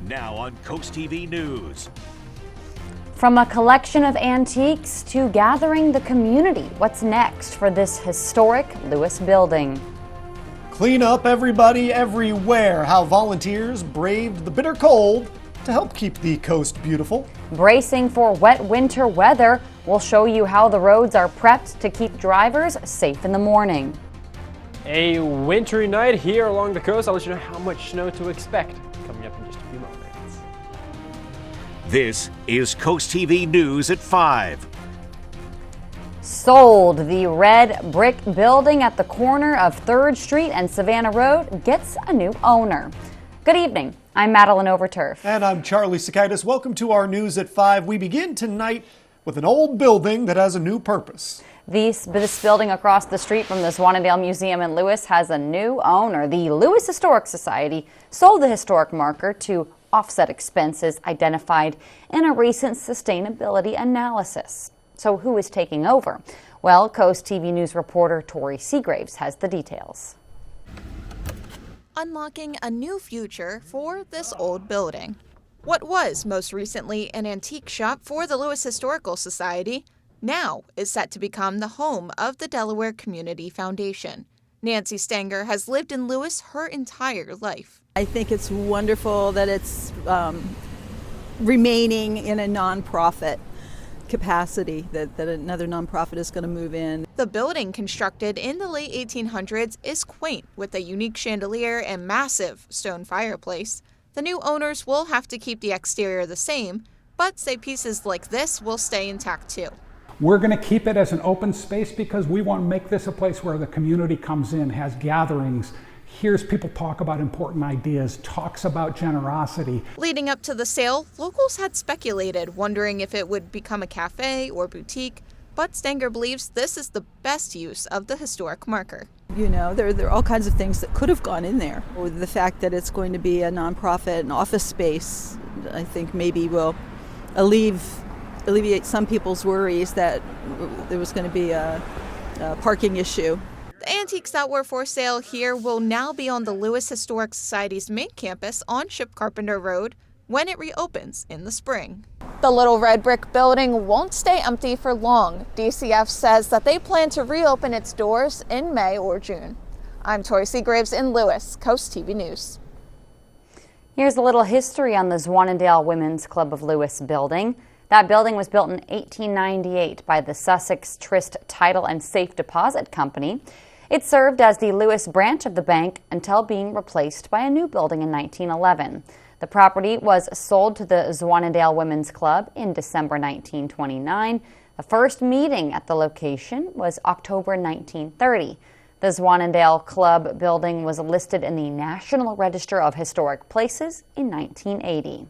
Now on CoastTV News. From a collection of antiques to gathering the community, what's next for this historic Lewis building? Clean up everybody everywhere. How volunteers braved the bitter cold to help keep the coast beautiful. Bracing for wet winter weather, we'll show you how the roads are prepped to keep drivers safe in the morning. A wintry night here along the coast. I'll let you know how much snow to expect coming up in just a few moments. This is CoastTV News at 5. Sold. The red brick building at the corner of 3rd Street and Savannah Road gets a new owner. Good evening. I'm Madeline Overturf. And I'm Charlie Sakaitis. Welcome to our News at 5. We begin tonight with an old building that has a new purpose. This building across the street from the Swanndale Museum in Lewis has a new owner. The Lewis Historic Society sold the historic marker to offset expenses identified in a recent sustainability analysis. So who is taking over? Well, Coast TV News reporter Tori Seagraves has the details. Unlocking a new future for this old building. What was most recently an antique shop for the Lewis Historical Society now is set to become the home of the Delaware Community Foundation. Nancy Stanger has lived in Lewis her entire life. I think it's wonderful that it's remaining in a nonprofit capacity, that another nonprofit is going to move in. The building, constructed in the late 1800s, is quaint with a unique chandelier and massive stone fireplace. The new owners will have to keep the exterior the same, but say pieces like this will stay intact too. We're going to keep it as an open space because we want to make this a place where the community comes in, has gatherings, hears people talk about important ideas, talks about generosity. Leading up to the sale, locals had speculated, wondering if it would become a cafe or boutique, but Stanger believes this is the best use of the historic marker. You know, there are all kinds of things that could have gone in there. The fact that it's going to be a nonprofit and office space, I think maybe will alleviate some people's worries that there was going to be a parking issue. The antiques that were for sale here will now be on the Lewis Historic Society's main campus on Ship Carpenter Road when it reopens in the spring. The little red brick building won't stay empty for long. DCF says that they plan to reopen its doors in May or June. I'm Tori Seagraves in Lewis, Coast TV News. Here's a little history on the Swanndale Women's Club of Lewis building. That building was built in 1898 by the Sussex Trist Title and Safe Deposit Company. It served as the Lewis branch of the bank until being replaced by a new building in 1911. The property was sold to the Swanndale Women's Club in December 1929. The first meeting at the location was October 1930. The Swanndale Club building was listed in the National Register of Historic Places in 1980.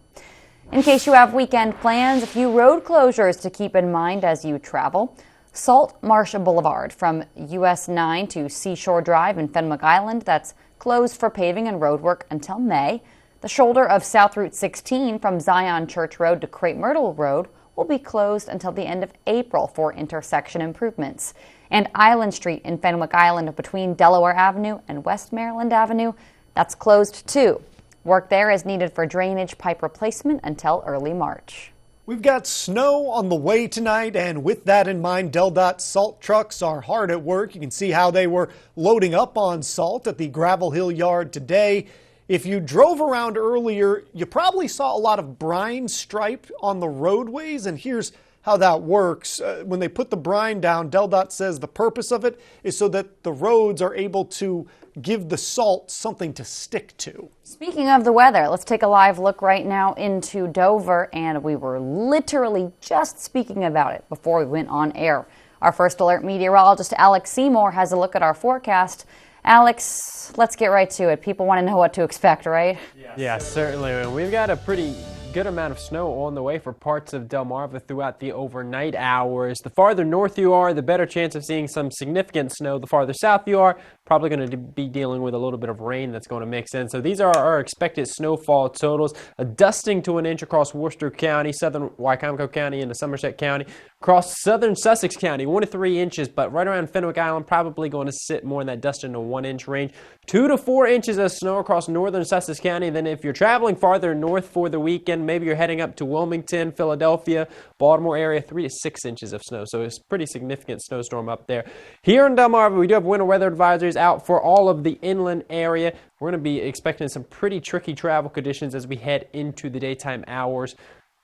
In case you have weekend plans, a few road closures to keep in mind as you travel. Salt Marsh Boulevard from US 9 to Seashore Drive in Fenwick Island, that's closed for paving and road work until May. The shoulder of South Route 16 from Zion Church Road to Crepe Myrtle Road will be closed until the end of April for intersection improvements. And Island Street in Fenwick Island between Delaware Avenue and West Maryland Avenue, that's closed too. Work there is needed for drainage pipe replacement until early March. We've got snow on the way tonight, and with that in mind, DelDOT salt trucks are hard at work. You can see how they were loading up on salt at the Gravel Hill Yard today. If you drove around earlier, you probably saw a lot of brine stripe on the roadways, and here's how that works. When they put the brine down, DelDOT says the purpose of it is so that the roads are able to give the salt something to stick to. Speaking of the weather, let's take a live look right now into Dover, and we were literally just speaking about it before we went on air. Our first alert meteorologist, Alex Seymour, has a look at our forecast. Alex, let's get right to it. People want to know what to expect, right? Yeah, certainly. We've got a pretty good amount of snow on the way for parts of Delmarva throughout the overnight hours. The farther north you are, the better chance of seeing some significant snow. The farther south you are, probably going to be dealing with a little bit of rain that's going to mix in. So these are our expected snowfall totals. A dusting to an inch across Worcester County, southern Wycomico County into Somerset County. Across southern Sussex County, 1 to 3 inches, but right around Fenwick Island, probably going to sit more in that dust in the 1-inch range. 2 to 4 inches of snow across northern Sussex County. Then if you're traveling farther north for the weekend, maybe you're heading up to Wilmington, Philadelphia, Baltimore area, 3 to 6 inches of snow. So it's a pretty significant snowstorm up there. Here in Delmarva, we do have winter weather advisories out for all of the inland area. We're going to be expecting some pretty tricky travel conditions as we head into the daytime hours.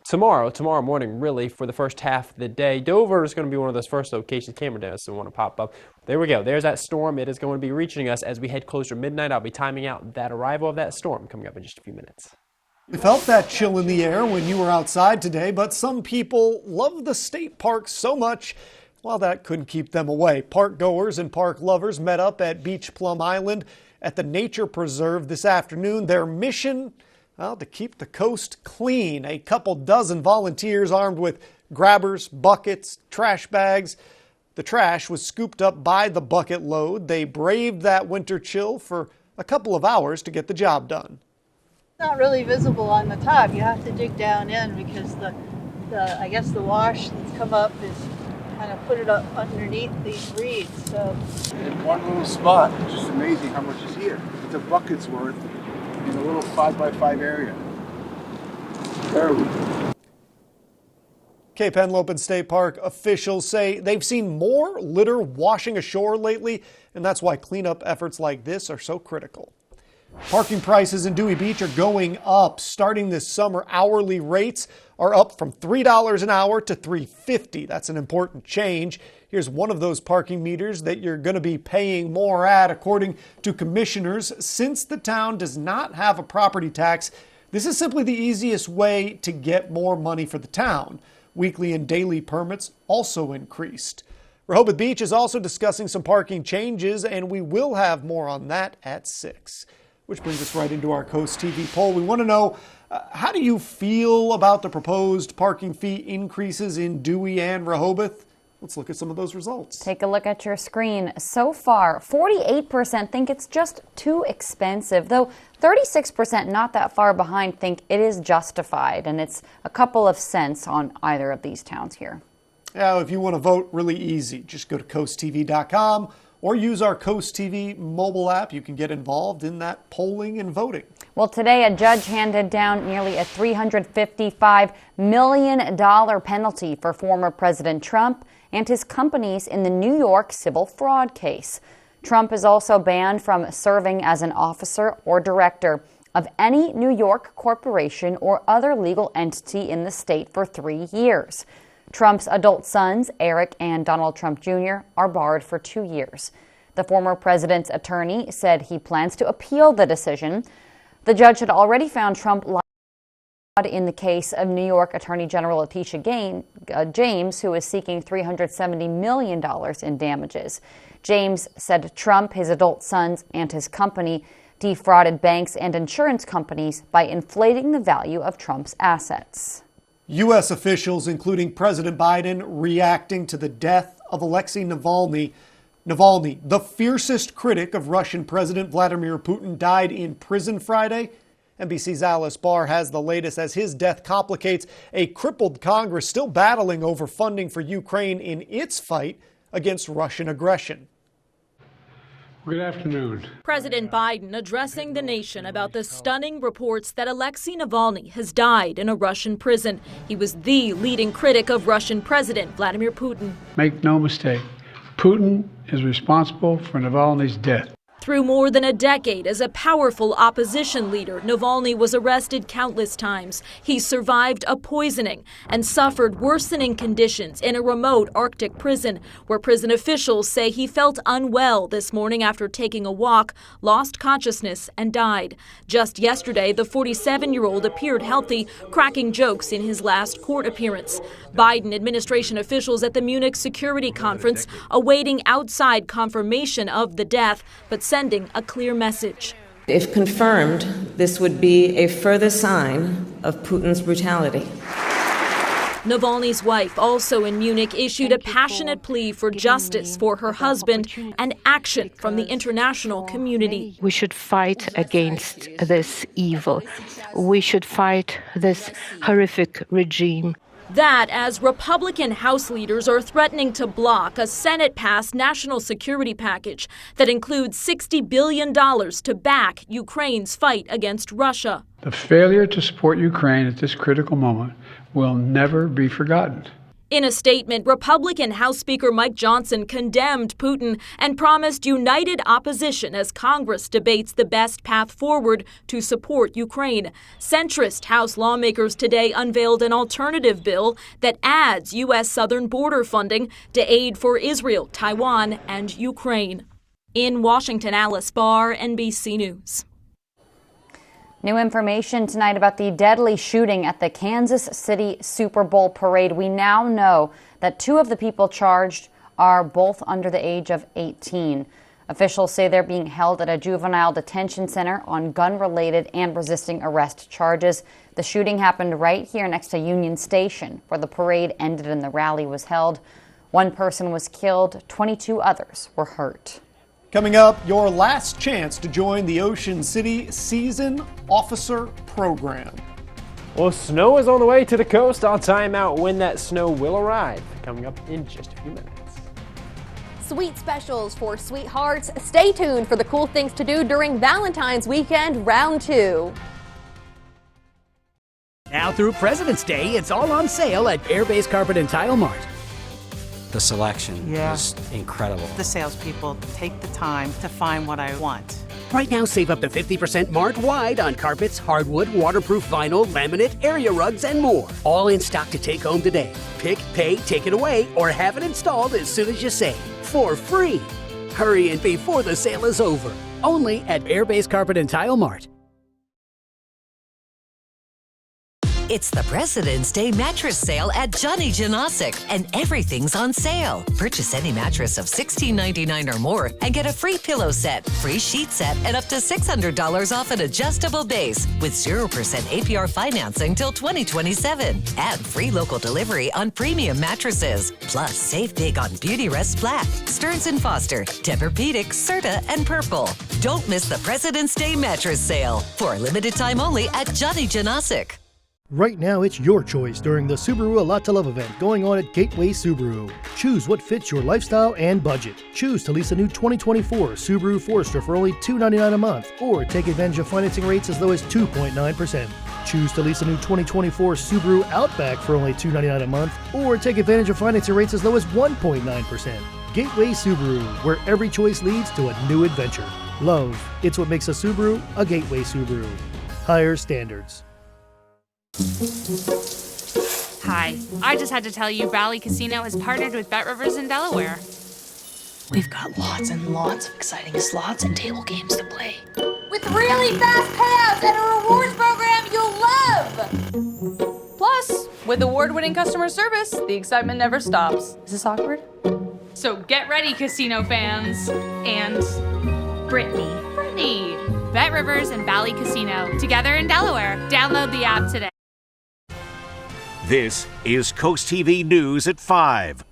Tomorrow morning, really, for the first half of the day. Dover is going to be one of those first locations camera doesn't want to pop up. There we go. There's that storm. It is going to be reaching us as we head closer to midnight. I'll be timing out that arrival of that storm coming up in just a few minutes. We felt that chill in the air when you were outside today, but some people love the state park so much, well, that couldn't keep them away. Park goers and park lovers met up at Beach Plum Island at the Nature Preserve this afternoon. Their mission, well, to keep the coast clean. A couple dozen volunteers armed with grabbers, buckets, trash bags. The trash was scooped up by the bucket load. They braved that winter chill for a couple of hours to get the job done. It's not really visible on the top. You have to dig down in because I guess the wash that's come up is kind of put it up underneath these reeds. So in one little spot, it's just amazing how much is here. It's a bucket's worth in a little 5x5 area. Terrible. Cape Henlopen State Park officials say they've seen more litter washing ashore lately, and that's why cleanup efforts like this are so critical. Parking prices in Dewey Beach are going up. Starting this summer, hourly rates are up from $3 an hour to $3.50. That's an important change. Here's one of those parking meters that you're going to be paying more at. According to commissioners, since the town does not have a property tax, this is simply the easiest way to get more money for the town. Weekly and daily permits also increased. Rehoboth Beach is also discussing some parking changes, and we will have more on that at 6. Which brings us right into our Coast TV poll. We want to know, how do you feel about the proposed parking fee increases in Dewey and Rehoboth? Let's look at some of those results. Take a look at your screen. So far, 48% think it's just too expensive, though 36%, not that far behind, think it is justified, and it's a couple of cents on either of these towns here. Yeah, if you want to vote, really easy. Just go to coasttv.com or use our Coast TV mobile app. You can get involved in that polling and voting. Well, today a judge handed down nearly a $355 million penalty for former President Trump and his companies in the New York civil fraud case. Trump is also banned from serving as an officer or director of any New York corporation or other legal entity in the state for 3 years. Trump's adult sons, Eric and Donald Trump Jr., are barred for 2 years. The former president's attorney said he plans to appeal the decision. The judge had already found Trump liable in the case of New York Attorney General Letitia James, who is seeking $370 million in damages. James said Trump, his adult sons, and his company defrauded banks and insurance companies by inflating the value of Trump's assets. U.S. officials, including President Biden, reacting to the death of Alexei Navalny. Navalny, the fiercest critic of Russian President Vladimir Putin, died in prison Friday. NBC's Alice Barr has the latest as his death complicates a crippled Congress still battling over funding for Ukraine in its fight against Russian aggression. Good afternoon. President Biden addressing the nation about the stunning reports that Alexei Navalny has died in a Russian prison. He was the leading critic of Russian President Vladimir Putin. Make no mistake, Putin is responsible for Navalny's death. Through more than a decade as a powerful opposition leader, Navalny was arrested countless times. He survived a poisoning and suffered worsening conditions in a remote Arctic prison, where prison officials say he felt unwell this morning after taking a walk, lost consciousness, and died. Just yesterday, the 47-year-old appeared healthy, cracking jokes in his last court appearance. Biden administration officials at the Munich Security Conference awaiting outside confirmation of the death, but sending a clear message. If confirmed, this would be a further sign of Putin's brutality. Navalny's wife, also in Munich, issued a passionate plea for justice for her husband and action from the international community. We should fight against this evil. We should fight this horrific regime. That as Republican House leaders are threatening to block a Senate-passed national security package that includes $60 billion to back Ukraine's fight against Russia. The failure to support Ukraine at this critical moment will never be forgotten. In a statement, Republican House Speaker Mike Johnson condemned Putin and promised united opposition as Congress debates the best path forward to support Ukraine. Centrist House lawmakers today unveiled an alternative bill that adds U.S. southern border funding to aid for Israel, Taiwan, and Ukraine. In Washington, Alice Barr, NBC News. New information tonight about the deadly shooting at the Kansas City Super Bowl parade. We now know that 2 of the people charged are both under the age of 18. Officials say they're being held at a juvenile detention center on gun-related and resisting arrest charges. The shooting happened right here next to Union Station, where the parade ended and the rally was held. 1 person was killed, 22 others were hurt. Coming up, your last chance to join the Ocean City Season Officer Program. Well, snow is on the way to the coast. I'll time out when that snow will arrive. Coming up in just a few minutes. Sweet specials for sweethearts. Stay tuned for the cool things to do during Valentine's weekend, round 2. Now through President's Day, it's all on sale at Airbase Carpet and Tile Mart. The selection is incredible. The salespeople take the time to find what I want. Right now, save up to 50% Mart-wide on carpets, hardwood, waterproof vinyl, laminate, area rugs, and more. All in stock to take home today. Pick, pay, take it away, or have it installed as soon as you save. For free. Hurry in before the sale is over. Only at Airbase Carpet and Tile Mart. It's the President's Day mattress sale at Johnny Janosic, and everything's on sale. Purchase any mattress of $16.99 or more and get a free pillow set, free sheet set, and up to $600 off an adjustable base with 0% APR financing till 2027. And free local delivery on premium mattresses. Plus, save big on Beautyrest Black, Stearns & Foster, Tempur-Pedic, Serta, and Purple. Don't miss the President's Day mattress sale. For a limited time only at Johnny Janosic. Right now, it's your choice during the Subaru A Lot to Love event going on at Gateway Subaru. Choose what fits your lifestyle and budget. Choose to lease a new 2024 Subaru Forester for only $299 a month, or take advantage of financing rates as low as 2.9%. Choose to lease a new 2024 Subaru Outback for only $299 a month, or take advantage of financing rates as low as 1.9%. Gateway Subaru, where every choice leads to a new adventure. Love, it's what makes a Subaru a Gateway Subaru. Higher standards. Hi, I just had to tell you Valley Casino has partnered with BetRivers in Delaware. We've got lots and lots of exciting slots and table games to play. With really fast payouts and a rewards program you'll love! Plus, with award-winning customer service, the excitement never stops. Is this awkward? So get ready, casino fans. And Brittany. BetRivers and Valley Casino, together in Delaware. Download the app today. This is Coast TV News at 5.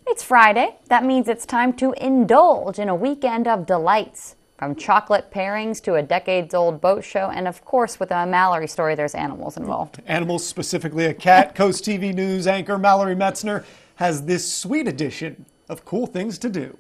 It's Friday. That means it's time to indulge in a weekend of delights. From chocolate pairings to a decades-old boat show, and of course, with a Mallory story, there's animals involved. Animals, specifically a cat. Coast TV News anchor Mallory Metzner has this sweet edition of cool things to do.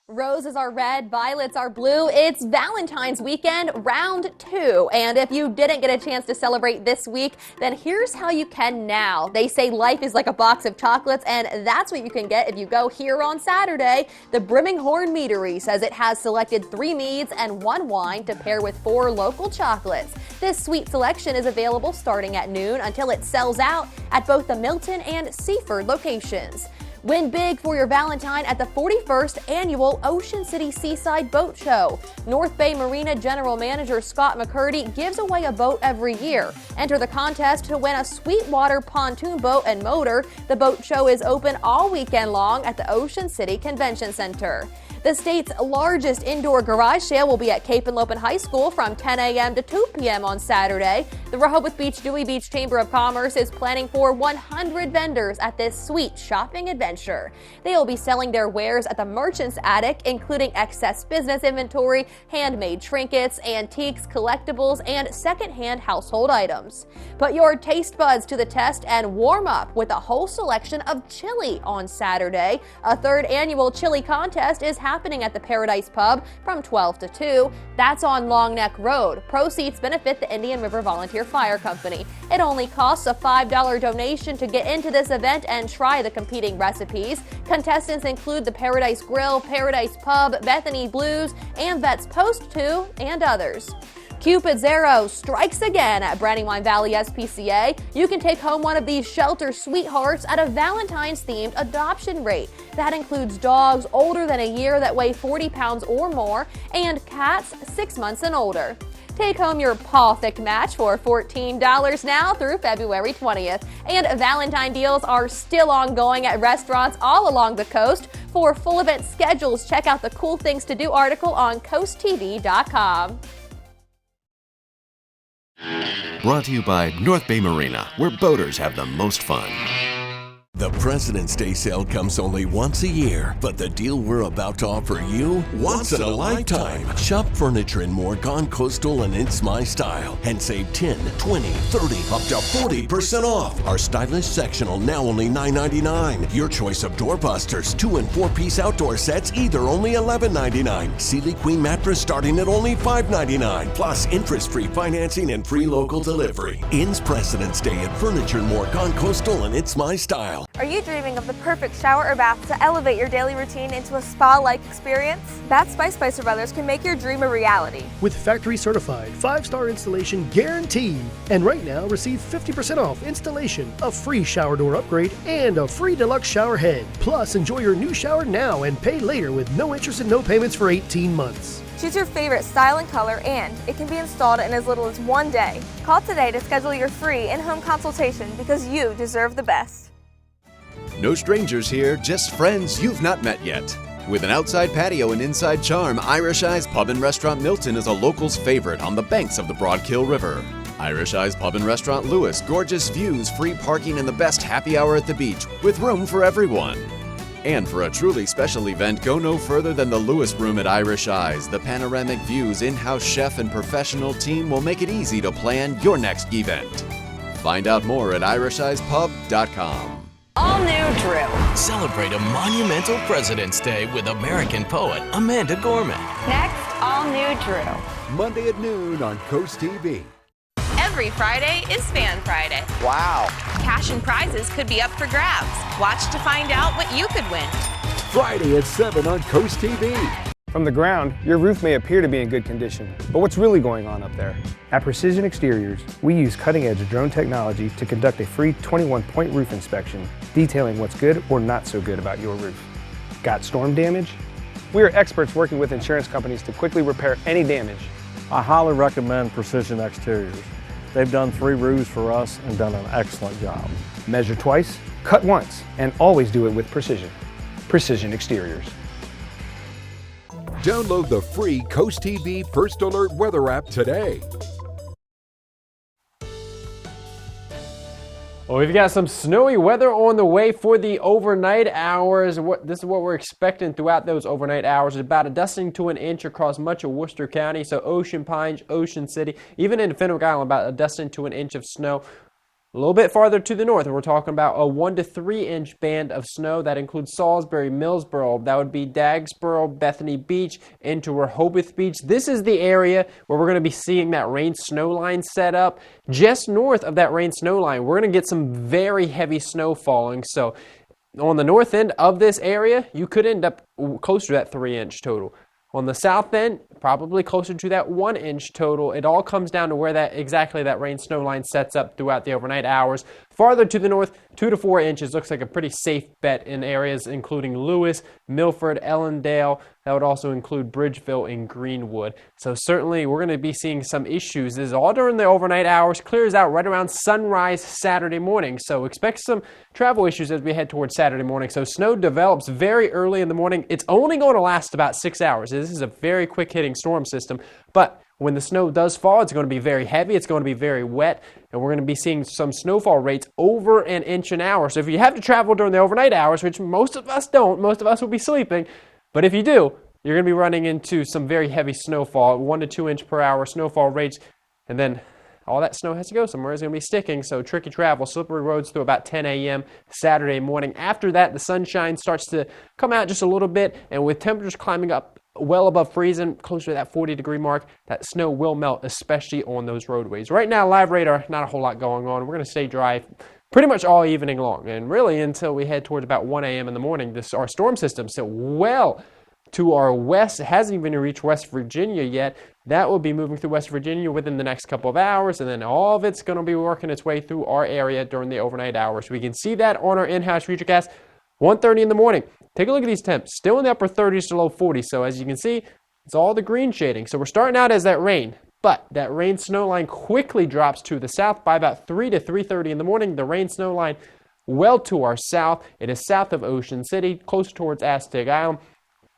Roses are red, violets are blue. It's Valentine's weekend, round 2. And if you didn't get a chance to celebrate this week, then here's how you can now. They say life is like a box of chocolates, and that's what you can get if you go here on Saturday. The Brimming Horn Meadery says it has selected 3 meads and 1 wine to pair with 4 local chocolates. This sweet selection is available starting at noon until it sells out at both the Milton and Seaford locations. Win big for your Valentine at the 41st Annual Ocean City Seaside Boat Show. North Bay Marina General Manager Scott McCurdy gives away a boat every year. Enter the contest to win a Sweetwater pontoon boat and motor. The boat show is open all weekend long at the Ocean City Convention Center. The state's largest indoor garage sale will be at Cape and Lopin High School from 10 a.m. to 2 p.m. on Saturday. The Rehoboth Beach Dewey Beach Chamber of Commerce is planning for 100 vendors at this sweet shopping adventure. They will be selling their wares at the Merchant's Attic, including excess business inventory, handmade trinkets, antiques, collectibles, and secondhand household items. Put your taste buds to the test and warm up with a whole selection of chili on Saturday. A third annual chili contest is happening at the Paradise Pub from 12 to 2. That's on Long Neck Road. Proceeds benefit the Indian River Volunteer Fire Company. It only costs a $5 donation to get into this event and try the competing recipes. Contestants include the Paradise Grill, Paradise Pub, Bethany Blues, and Vets Post 2, and others. Cupid's Arrow strikes again at Brandywine Valley SPCA. You can take home one of these shelter sweethearts at a Valentine's-themed adoption rate. That includes dogs older than a year that weigh 40 pounds or more, and cats 6 months and older. Take home your paw-thick match for $14 now through February 20th. And Valentine deals are still ongoing at restaurants all along the coast. For full event schedules, check out the Cool Things to Do article on CoastTV.com. Brought to you by North Bay Marina, where boaters have the most fun. The President's Day sale comes only once a year, but the deal we're about to offer you, once in a lifetime. Shop furniture and more gone coastal and it's my style, and save 10, 20, 30, up to 40% off. Our stylish sectional now only $9.99. Your choice of doorbusters, 2 and 4-piece outdoor sets, either only $11.99. Sealy Queen mattress starting at only $5.99. Plus interest-free financing and free local delivery. Ends President's Day at Furniture and More gone coastal and it's my style. Are you dreaming of the perfect shower or bath to elevate your daily routine into a spa-like experience? Baths by Spicer Brothers can make your dream a reality. With factory certified 5-star installation guaranteed. And right now, receive 50% off installation, a free shower door upgrade, and a free deluxe shower head. Plus, enjoy your new shower now and pay later with no interest and no payments for 18 months. Choose your favorite style and color, and it can be installed in as little as 1 day. Call today to schedule your free in-home consultation because you deserve the best. No strangers here, just friends you've not met yet. With an outside patio and inside charm, Irish Eyes Pub and Restaurant Milton is a local's favorite on the banks of the Broadkill River. Irish Eyes Pub and Restaurant Lewis, gorgeous views, free parking, and the best happy hour at the beach, with room for everyone. And for a truly special event, go no further than the Lewis Room at Irish Eyes. The panoramic views, in-house chef, and professional team will make it easy to plan your next event. Find out more at irisheyespub.com. All new Drew. Celebrate a monumental President's Day with American poet Amanda Gorman. Next, all new Drew. Monday at noon on Coast TV. Every Friday is Fan Friday. Wow. Cash and prizes could be up for grabs. Watch to find out what you could win. Friday at 7 on Coast TV. From the ground, your roof may appear to be in good condition, but what's really going on up there? At Precision Exteriors, we use cutting-edge drone technology to conduct a free 21-point roof inspection, detailing what's good or not so good about your roof. Got storm damage? We are experts working with insurance companies to quickly repair any damage. I highly recommend Precision Exteriors. They've done 3 roofs for us and done an excellent job. Measure twice, cut once, and always do it with precision. Precision Exteriors. Download the free Coast TV First Alert weather app today. Well, we've got some snowy weather on the way for the overnight hours. This is what we're expecting throughout those overnight hours. It's about a dusting to an inch across much of Worcester County, so Ocean Pines, Ocean City, even in Fenwick Island, about a dusting to an inch of snow. A little bit farther to the north, we're talking about a 1 to 3 inch band of snow. That includes Salisbury, Millsboro. That would be Dagsboro, Bethany Beach, into Rehoboth Beach. This is the area where we're going to be seeing that rain-snow line set up. Just north of that rain-snow line, we're going to get some very heavy snow falling. So on the north end of this area, you could end up closer to that 3 inch total. On the south end, probably closer to that 1 inch total. It all comes down to where exactly that rain-snow line sets up throughout the overnight hours. Farther to the north, 2 to 4 inches looks like a pretty safe bet in areas including Lewis, Milford, Ellendale. That would also include Bridgeville and Greenwood. So certainly we're going to be seeing some issues. This is all during the overnight hours, clears out right around sunrise Saturday morning. So expect some travel issues as we head towards Saturday morning. So snow develops very early in the morning. It's only going to last about 6 hours. This is a very quick hitting storm system, but when the snow does fall, it's going to be very heavy, it's going to be very wet, and we're going to be seeing some snowfall rates over an inch an hour. So if you have to travel during the overnight hours, which most of us don't, most of us will be sleeping, but if you do, you're going to be running into some very heavy snowfall, 1 to 2 inch per hour snowfall rates, and then all that snow has to go somewhere. It's going to be sticking, so tricky travel, slippery roads through about 10 a.m. Saturday morning. After that, the sunshine starts to come out just a little bit, and with temperatures climbing up well above freezing, closer to that 40-degree mark, that snow will melt, especially on those roadways. Right now, live radar, not a whole lot going on. We're going to stay dry pretty much all evening long, and really until we head towards about 1 a.m. in the morning. Our storm system still well to our west. It hasn't even reached West Virginia yet. That will be moving through West Virginia within the next couple of hours, and then all of it's going to be working its way through our area during the overnight hours. We can see that on our in-house futurecast, 1:30 in the morning. Take a look at these temps, still in the upper 30s to low 40s. So as you can see, it's all the green shading. So we're starting out as that rain, but that rain snow line quickly drops to the south by about 3 to 3:30 in the morning. The rain snow line well to our south. It is south of Ocean City, close towards Aztec Island.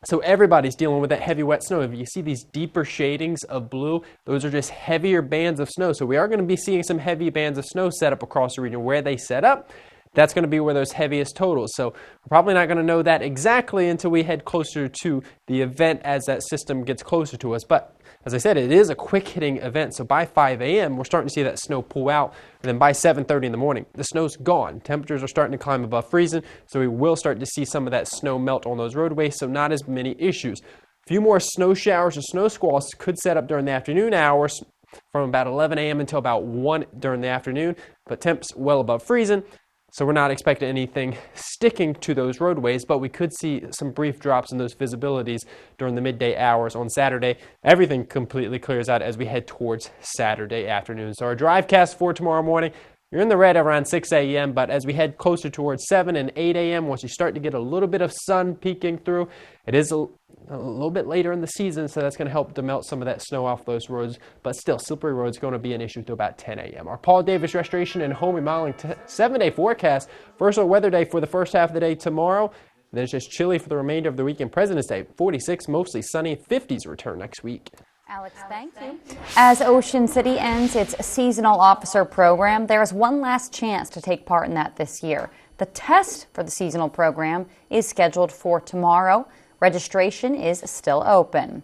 So everybody's dealing with that heavy wet snow. If you see these deeper shadings of blue, those are just heavier bands of snow. So we are going to be seeing some heavy bands of snow set up across the region. Where they set up, that's going to be where those heaviest totals. So we're probably not going to know that exactly until we head closer to the event as that system gets closer to us. But as I said, it is a quick hitting event. So by 5 a.m., we're starting to see that snow pull out. And then by 7:30 in the morning, the snow's gone. Temperatures are starting to climb above freezing. So we will start to see some of that snow melt on those roadways. So not as many issues. A few more snow showers or snow squalls could set up during the afternoon hours from about 11 a.m. until about 1 during the afternoon. But temps well above freezing. So we're not expecting anything sticking to those roadways, but we could see some brief drops in those visibilities during the midday hours on Saturday. Everything completely clears out as we head towards Saturday afternoon. So our drive cast for tomorrow morning, you're in the red around 6 a.m., but as we head closer towards 7 and 8 a.m., once you start to get a little bit of sun peeking through, it is a little bit later in the season, so that's going to help to melt some of that snow off those roads, but still, slippery roads going to be an issue through about 10 a.m. Our Paul Davis Restoration and Home Remodeling 7-day forecast. First weather day for the first half of the day tomorrow. Then it's just chilly for the remainder of the weekend. President's Day, 46, mostly sunny, 50s return next week. Alex, thank you. As Ocean City ends its seasonal officer program, there is one last chance to take part in that this year. The test for the seasonal program is scheduled for tomorrow. Registration is still open.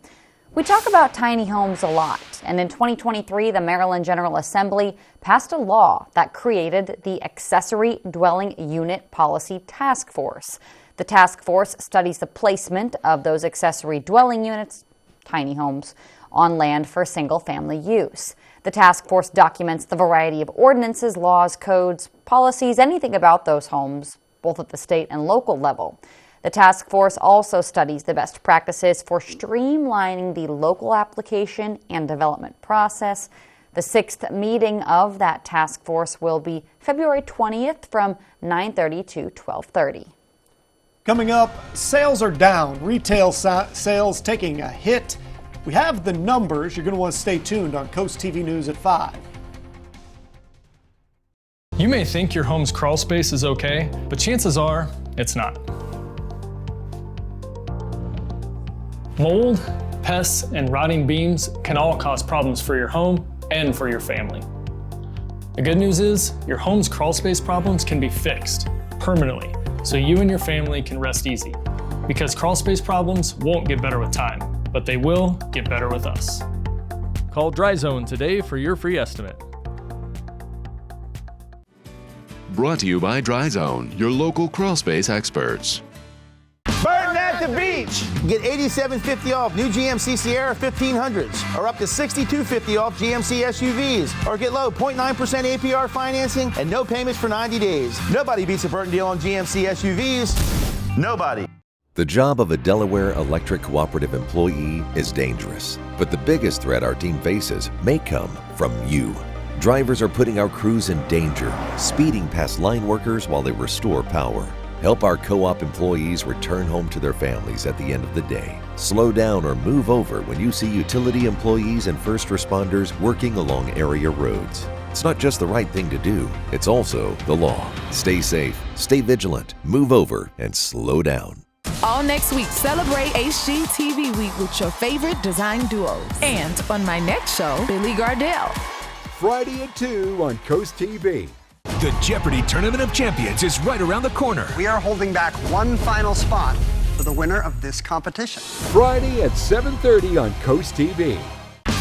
We talk about tiny homes a lot, and in 2023, the Maryland General Assembly passed a law that created the Accessory Dwelling Unit Policy Task Force. The task force studies the placement of those accessory dwelling units, tiny homes, on land for single-family use. The task force documents the variety of ordinances, laws, codes, policies, anything about those homes, both at the state and local level. The task force also studies the best practices for streamlining the local application and development process. The 6th meeting of that task force will be February 20th from 9:30 to 12:30. Coming up, sales are down. Retail sales taking a hit. We have the numbers. You're going to want to stay tuned on Coast TV News at 5. You may think your home's crawl space is okay, but chances are it's not. Mold, pests, and rotting beams can all cause problems for your home and for your family. The good news is your home's crawl space problems can be fixed permanently, so you and your family can rest easy. Because crawl space problems won't get better with time, but they will get better with us. Call Dry Zone today for your free estimate. Brought to you by Dry Zone, your local crawl space experts. Burton at the beach. Get $87.50 off new GMC Sierra 1500s, or up to $62.50 off GMC SUVs, or get low 0.9% APR financing and no payments for 90 days. Nobody beats a Burton deal on GMC SUVs. Nobody. The job of a Delaware Electric Cooperative employee is dangerous, but the biggest threat our team faces may come from you. Drivers are putting our crews in danger, speeding past line workers while they restore power. Help our co-op employees return home to their families at the end of the day. Slow down or move over when you see utility employees and first responders working along area roads. It's not just the right thing to do, it's also the law. Stay safe, stay vigilant, move over, and slow down. All next week, celebrate HGTV Week with your favorite design duos. And on my next show, Billy Gardell. Friday at 2 on CoastTV. The Jeopardy Tournament of Champions is right around the corner. We are holding back one final spot for the winner of this competition. Friday at 7:30 on CoastTV.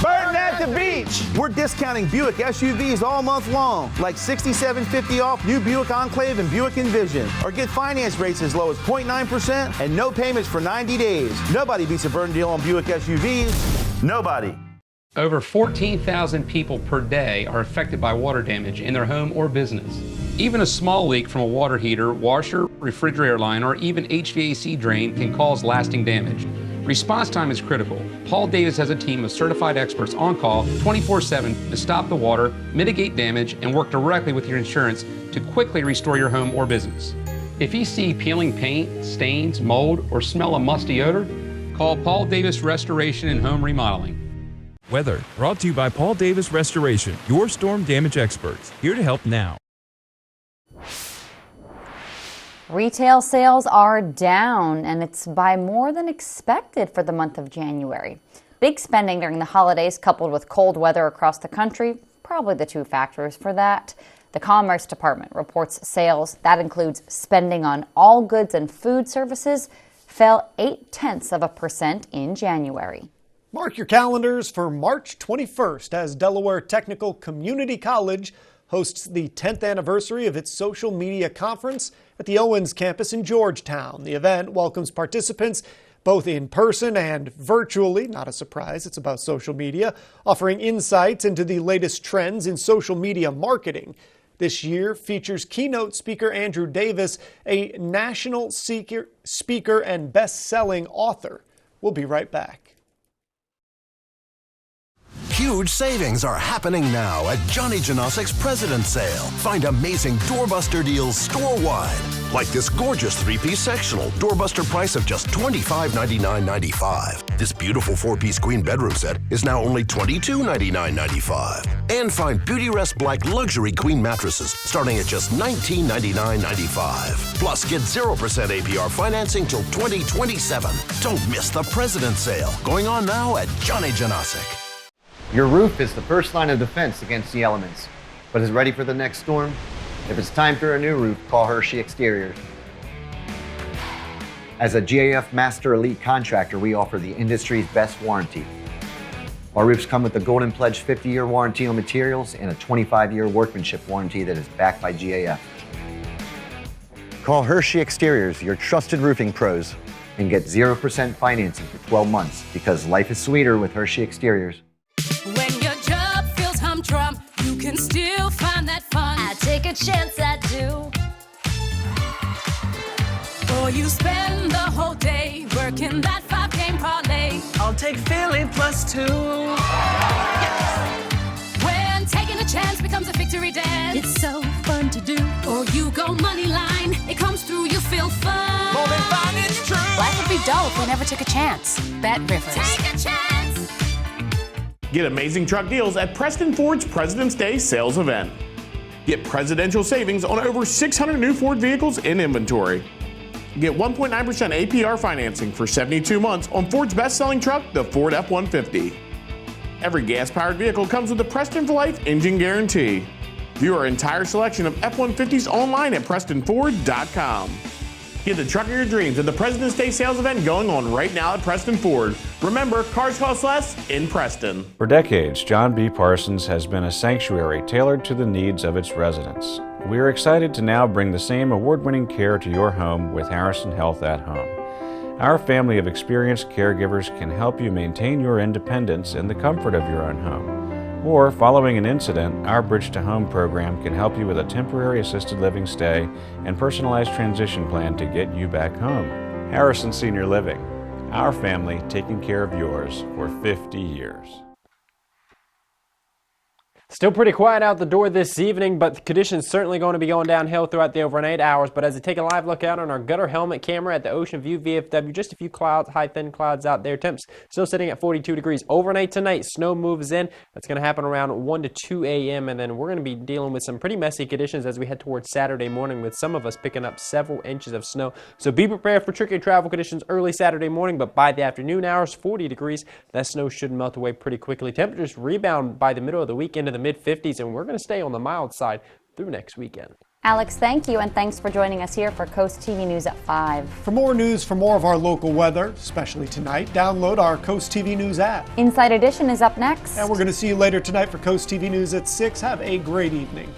Burton at the beach. We're discounting Buick SUVs all month long, like $67.50 off new Buick Enclave and Buick Envision. Or get finance rates as low as 0.9% and no payments for 90 days. Nobody beats a Burton deal on Buick SUVs. Nobody. Over 14,000 people per day are affected by water damage in their home or business. Even a small leak from a water heater, washer, refrigerator line, or even HVAC drain can cause lasting damage. Response time is critical. Paul Davis has a team of certified experts on call 24/7 to stop the water, mitigate damage, and work directly with your insurance to quickly restore your home or business. If you see peeling paint, stains, mold, or smell a musty odor, call Paul Davis Restoration and Home Remodeling. Weather brought to you by Paul Davis Restoration, your storm damage experts, here to help now. Retail sales are down, and it's by more than expected for the month of January. Big spending during the holidays coupled with cold weather across the country, probably the two factors for that. The Commerce Department reports sales, that includes spending on all goods and food services, fell 0.8% in January. Mark your calendars for March 21st as Delaware Technical Community College hosts the 10th anniversary of its social media conference at the Owens campus in Georgetown. The event welcomes participants both in person and virtually. Not a surprise, it's about social media, offering insights into the latest trends in social media marketing. This year features keynote speaker Andrew Davis, a national speaker and best-selling author. We'll be right back. Huge savings are happening now at Johnny Janosik's President's Sale. Find amazing doorbuster deals store-wide. Like this gorgeous three-piece sectional, doorbuster price of just $25.99.95. This beautiful four-piece queen bedroom set is now only $22.99.95. And find Beautyrest Black luxury queen mattresses starting at just $19.99.95. Plus, get 0% APR financing till 2027. Don't miss the President's Sale, going on now at Johnny Janosik. Your roof is the first line of defense against the elements, but is ready for the next storm? If it's time for a new roof, call Hershey Exteriors. As a GAF Master Elite contractor, we offer the industry's best warranty. Our roofs come with a Golden Pledge 50-year warranty on materials and a 25-year workmanship warranty that is backed by GAF. Call Hershey Exteriors, your trusted roofing pros, and get 0% financing for 12 months because life is sweeter with Hershey Exteriors. When your job feels humdrum, you can still find that fun. I take a chance, I do. Or you spend the whole day working that 5-game parlay. I'll take Philly +2. When taking a chance becomes a victory dance, it's so fun to do. Or you go money line, it comes through, you feel fun. More than fun, it's true. Life would be dull if we never took a chance. Bet Rivers. Take a chance. Get amazing truck deals at Preston Ford's President's Day sales event. Get presidential savings on over 600 new Ford vehicles in inventory. Get 1.9% APR financing for 72 months on Ford's best-selling truck, the Ford F-150. Every gas-powered vehicle comes with a Preston for Life engine guarantee. View our entire selection of F-150s online at PrestonFord.com. Get the truck of your dreams at the President's Day sales event going on right now at Preston Ford. Remember, cars cost less in Preston. For decades, John B. Parsons has been a sanctuary tailored to the needs of its residents. We are excited to now bring the same award-winning care to your home with Harrison Health at Home. Our family of experienced caregivers can help you maintain your independence in the comfort of your own home. Or, following an incident, our Bridge to Home program can help you with a temporary assisted living stay and personalized transition plan to get you back home. Harrison Senior Living, our family taking care of yours for 50 years. Still pretty quiet out the door this evening, but the conditions certainly going to be going downhill throughout the overnight hours. But as I take a live look out on our gutter helmet camera at the Ocean View VFW, just a few clouds, high thin clouds out there. Temps still sitting at 42 degrees. Overnight tonight, snow moves in. That's going to happen around 1 to 2 a.m. And then we're going to be dealing with some pretty messy conditions as we head towards Saturday morning, with some of us picking up several inches of snow. So be prepared for tricky travel conditions early Saturday morning, but by the afternoon hours, 40 degrees. That snow should melt away pretty quickly. Temperatures rebound by the middle of the week into the mid-50s, and we're going to stay on the mild side through next weekend. Alex, thank you, and thanks for joining us here for Coast TV News at 5. For more news, for more of our local weather, especially tonight, download our Coast TV News app. Inside Edition is up next. And we're going to see you later tonight for Coast TV News at 6. Have a great evening.